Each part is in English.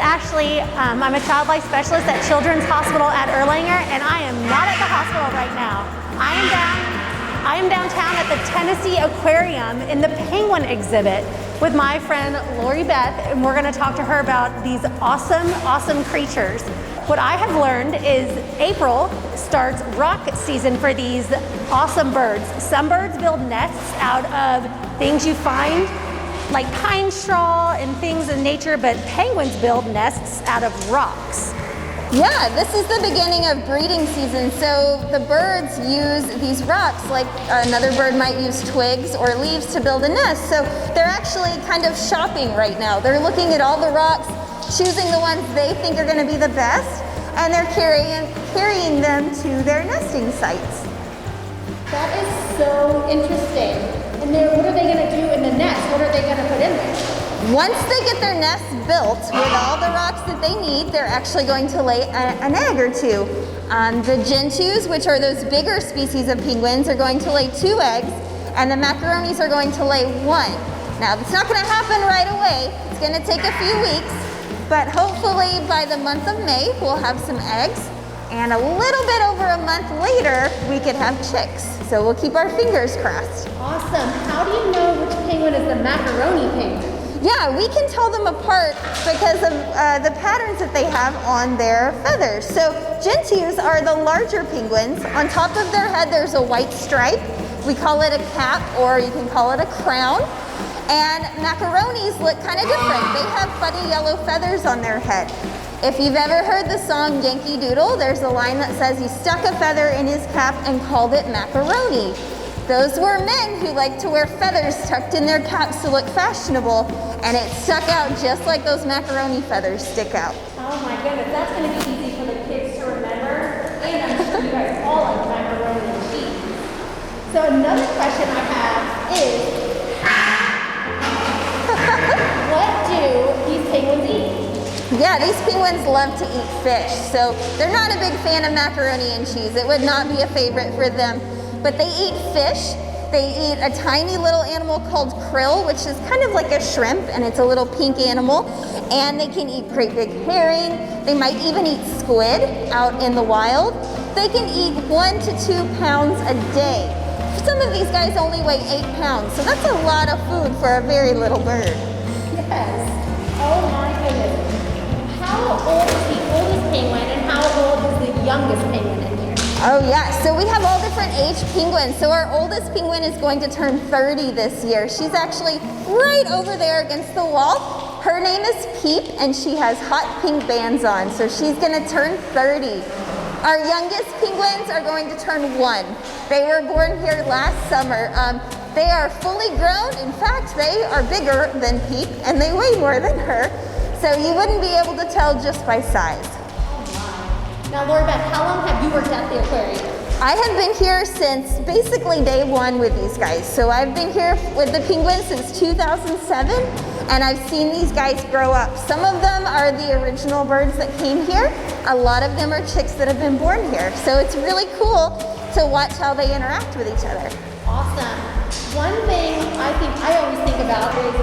Ashley. I'm a child life specialist at Children's Hospital at Erlanger, and I am not at the hospital right now. I am downtown at the Tennessee Aquarium in the penguin exhibit with my friend Lori Beth, and we're going to talk to her about these awesome creatures. What I have learned is April starts rock season for these awesome birds. Some birds build nests out of things you find, like pine straw and things in nature, but penguins build nests out of rocks. Yeah, this is the beginning of breeding season, so the birds use these rocks, like another bird might use twigs or leaves to build a nest. So they're actually kind of shopping right now. They're looking at all the rocks, choosing the ones they think are going to be the best, and they're carrying them to their nesting sites. That is so interesting. And what are they going to do in the nest? What are they going to put in there? Once they get their nest built with all the rocks that they need, they're actually going to lay an egg or two. The gentoos, which are those bigger species of penguins, are going to lay 2 eggs, and the macaronis are going to lay 1. Now, it's not going to happen right away. It's going to take a few weeks, but hopefully by the month of May, we'll have some eggs, and a little bit over a month later, we could have chicks. So we'll keep our fingers crossed. Awesome. How do you know which penguin is the macaroni penguin? Yeah, we can tell them apart because of the patterns that they have on their feathers. So gentoos are the larger penguins. On top of their head, there's a white stripe. We call it a cap, or you can call it a crown. And macaronis look kind of different. They have funny yellow feathers on their head. If you've ever heard the song Yankee Doodle, there's a line that says he stuck a feather in his cap and called it macaroni. Those were men who liked to wear feathers tucked in their caps to look fashionable, and it stuck out just like those macaroni feathers stick out. Oh my goodness, that's going to be easy for the kids to remember, and I'm sure you guys all like macaroni and cheese. So another question I have is, what do these penguins eat? Yeah, these penguins love to eat fish, so they're not a big fan of macaroni and cheese. It would not be a favorite for them. But they eat fish. They eat a tiny little animal called krill, which is kind of like a shrimp, and it's a little pink animal. And they can eat great big herring. They might even eat squid out in the wild. They can eat 1 to 2 pounds a day. Some of these guys only weigh 8 pounds, so that's a lot of food for a very little bird. Yes. Oh my goodness. How old is the oldest penguin, and how old is the youngest penguin in here? Oh yeah, so we have all different age penguins. So our oldest penguin is going to turn 30 this year. She's actually right over there against the wall. Her name is Peep, and she has hot pink bands on, so she's gonna turn 30. Our youngest penguins are going to turn 1. They were born here last summer. They are fully grown. In fact, they are bigger than Peep, and they weigh more than her. So you wouldn't be able to tell just by size. Now, Lori Beth, how long have you worked at the aquarium? I have been here since basically day 1 with these guys. So I've been here with the penguins since 2007, and I've seen these guys grow up. Some of them are the original birds that came here. A lot of them are chicks that have been born here. So it's really cool to watch how they interact with each other. Awesome. One thing I always think about is,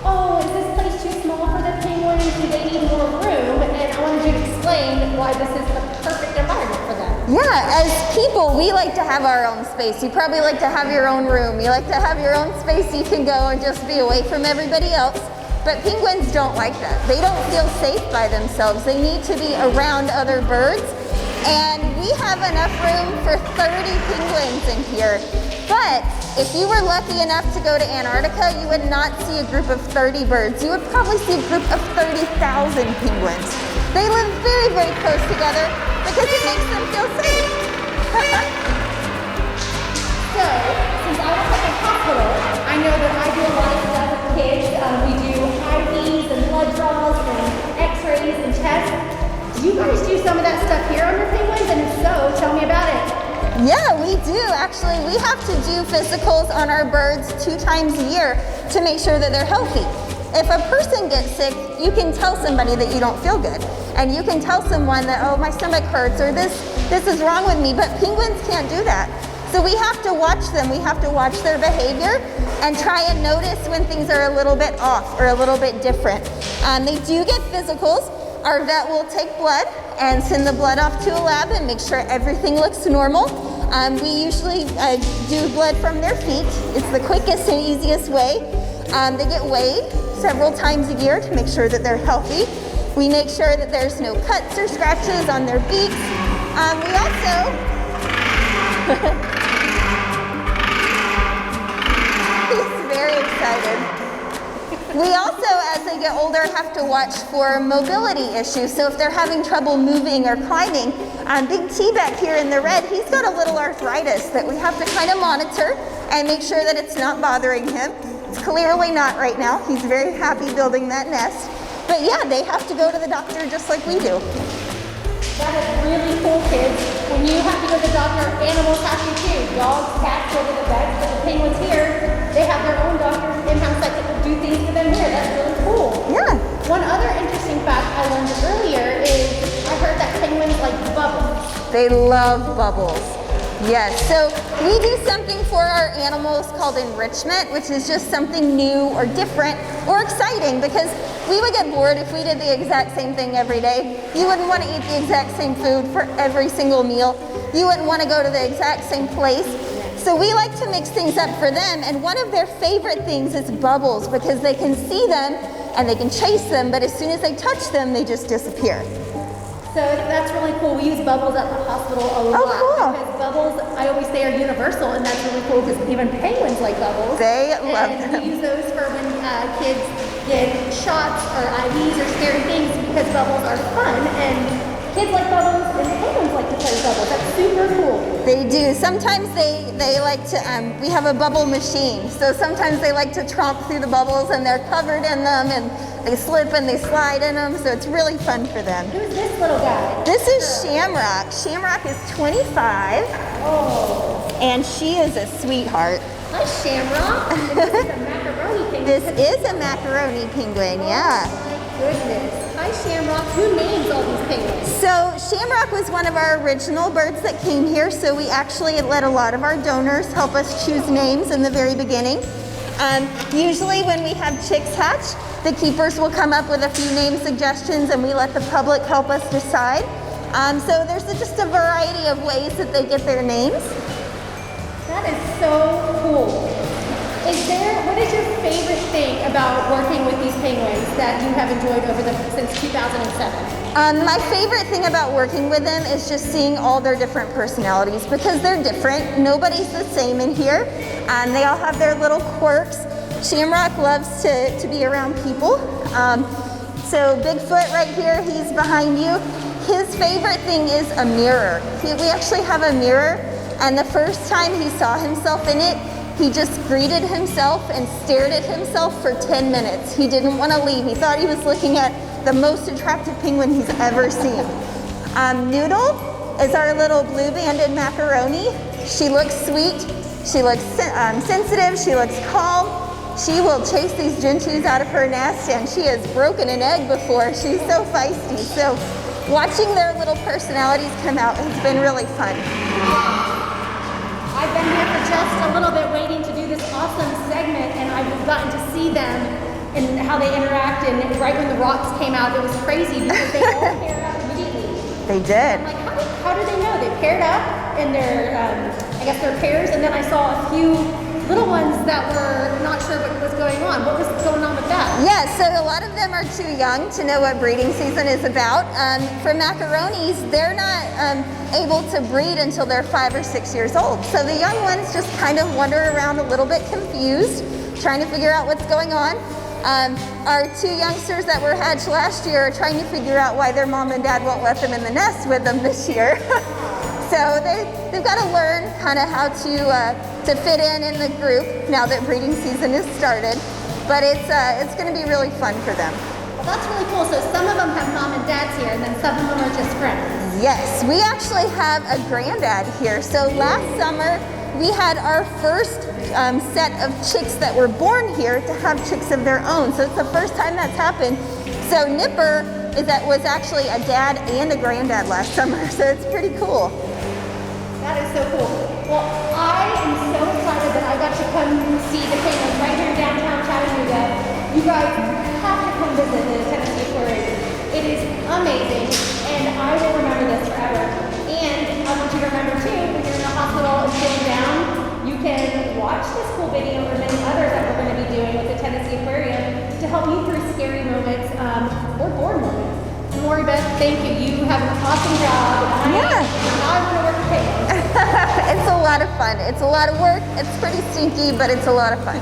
oh, is this place too small for the penguins? Do they need more room? And I wanted you to explain why this is the perfect environment for them. Yeah, as people, we like to have our own space. You probably like to have your own room. You like to have your own space you can go and just be away from everybody else. But penguins don't like that. They don't feel safe by themselves. They need to be around other birds. And we have enough room for 30 penguins in here. But if you were lucky enough to go to Antarctica, you would not see a group of 30 birds. You would probably see a group of 30,000 penguins. They live very, very close together because it makes them feel safe. So, since I was at the hospital, I know that I do a lot of stuff with kids. We do IVs and blood draws and x-rays and tests. Do you guys do some of that stuff here on your penguins? And if so, tell me about it. Yeah, we do. Actually, we have to do physicals on our birds 2 times a year to make sure that they're healthy. If a person gets sick, you can tell somebody that you don't feel good. And you can tell someone that, oh, my stomach hurts, or this is wrong with me. But penguins can't do that. So we have to watch them. We have to watch their behavior and try and notice when things are a little bit off or a little bit different. They do get physicals. our vet will take blood and send the blood off to a lab and make sure everything looks normal. We usually do blood from their feet. It's the quickest and easiest way. They get weighed several times a year to make sure that they're healthy. We make sure that there's no cuts or scratches on their beaks. We also, he's very excited. We also, as they get older, have to watch for mobility issues. So if they're having trouble moving or climbing, Big T back here in the red, he's got a little arthritis that we have to kind of monitor and make sure that it's not bothering him. It's clearly not right now. He's very happy building that nest. But yeah, they have to go to the doctor just like we do. That is really cool, kids. When you have to go to the doctor, animals have to too. Dogs, cats go to the vet, but the penguins here, they have their own doctors in-house that can do things for them here. That's really cool. Yeah. One other interesting fact I learned earlier is I heard that penguins like bubbles. They love bubbles. Yes, so we do something for our animals called enrichment, which is just something new or different or exciting, because we would get bored if we did the exact same thing every day. You wouldn't want to eat the exact same food for every single meal. You wouldn't want to go to the exact same place. So we like to mix things up for them, and one of their favorite things is bubbles, because they can see them and they can chase them, but as soon as they touch them, they just disappear. So that's really cool. We use bubbles at the hospital a lot. Oh, cool. Because bubbles, I always say, are universal, and that's really cool because even penguins like bubbles. They love and them. we use those for when kids get shots or IVs or scary things, because bubbles are fun, and kids like bubbles and penguins like to play with bubbles. That's super cool. They do. Sometimes they like to, we have a bubble machine. So sometimes they like to tromp through the bubbles and they're covered in them and they slip and they slide in them. So it's really fun for them. Who's this little guy? This is Shamrock. Shamrock is 25. Oh. And she is a sweetheart. Hi, Shamrock. And this is a macaroni penguin. This is a macaroni penguin, yeah. Oh my goodness. Hi, Shamrock. Who names all these penguins? So Shamrock was one of our original birds that came here, so we actually let a lot of our donors help us choose names in the very beginning. Usually when we have chicks hatch, the keepers will come up with a few name suggestions and we let the public help us decide. So there's just a variety of ways that they get their names. That is so cool. What is your favorite thing about working with these penguins that you have enjoyed since 2007? My favorite thing about working with them is just seeing all their different personalities, because they're different. Nobody's the same in here. They all have their little quirks. Shamrock loves to be around people. So Bigfoot right here, he's behind you. His favorite thing is a mirror. We actually have a mirror, and the first time he saw himself in it, he just greeted himself and stared at himself for 10 minutes. He didn't want to leave. He thought he was looking at the most attractive penguin he's ever seen. Noodle is our little blue-banded macaroni. She looks sweet. She looks sensitive. She looks calm. She will chase these gentoos out of her nest, and she has broken an egg before. She's so feisty. So watching their little personalities come out has been really fun. I've been here for just a little bit waiting to do this awesome segment, and I've gotten to see them and how they interact, and right when the rocks came out, it was crazy because they all paired up immediately. They did. I'm like, how did they know? They paired up in their, I guess their pairs, and then I saw a few little ones that were not sure what was going on. What was going on with that? Yeah, so a lot of them are too young to know what breeding season is about. For macaronis, they're not able to breed until they're 5 or 6 years old. So the young ones just kind of wander around a little bit confused, trying to figure out what's going on. Our 2 youngsters that were hatched last year are trying to figure out why their mom and dad won't let them in the nest with them this year. So they've got to learn kind of how to fit in the group now that breeding season has started. But it's going to be really fun for them. Well, that's really cool. So some of them have mom and dads here, and then some of them are just friends. Yes, we actually have a granddad here. So last summer, we had our first set of chicks that were born here to have chicks of their own. So it's the first time that's happened. So Nipper was actually a dad and a granddad last summer. So it's pretty cool. That is so cool. Well, I am so excited that I got to come see the penguins right here in downtown Chattanooga. You guys have to come visit the Tennessee Aquarium. It is too, when you're in the hospital and feeling down, you can watch this cool video or many others that we're going to be doing with the Tennessee Aquarium to help you through scary moments or bored moments. And Lori Beth, thank you. You have an awesome job. Yeah. Now I'm going to work with penguins. It's a lot of fun. It's a lot of work. It's pretty stinky, but it's a lot of fun.